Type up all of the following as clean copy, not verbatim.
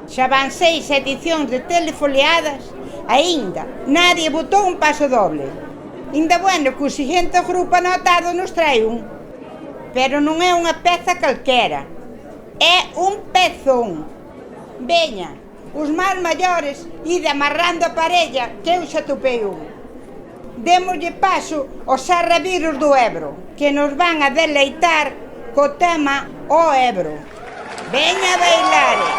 Xa van 6 edicións de telefoliadas, aínda nadie botou un paso doble. Inda bueno que o seguinte grupo anotado nos trae un. Pero non é unha peza calquera, é un pezón. Veña, os máis maiores, ide amarrando a parella, que eu xa topei un. Démoslle paso aos Serraviros do Ebro, que nos van a deleitar co tema O Ebro. Veña a bailare!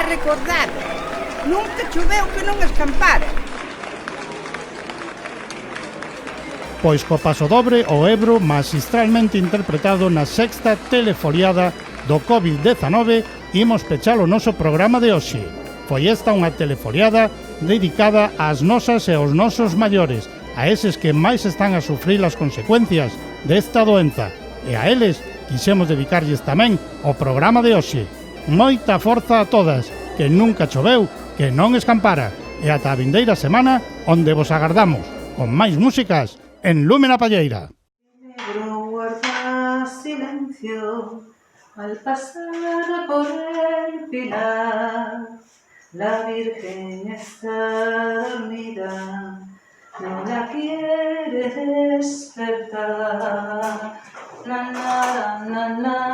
Recordade, nunca choveu que non escampara. Pois co pasodobre o Ebro magistralmente interpretado na sexta telefoliada do Covid-19 imos pechar o noso programa de hoxe. Foi esta unha telefoliada dedicada ás nosas e aos nosos maiores, a eses que máis están a sufrir as consecuencias desta doenza, e a eles quixemos dedicarlles tamén o programa de hoxe. Moita forza a todas, que nunca choveu, que non escampara, e ata a vindeira semana onde vos agardamos con máis músicas en Lume na Palleira. Negro guarda silencio al pasar por el pilar. La Virgen está dormida, no la quiere despertar. Na na na na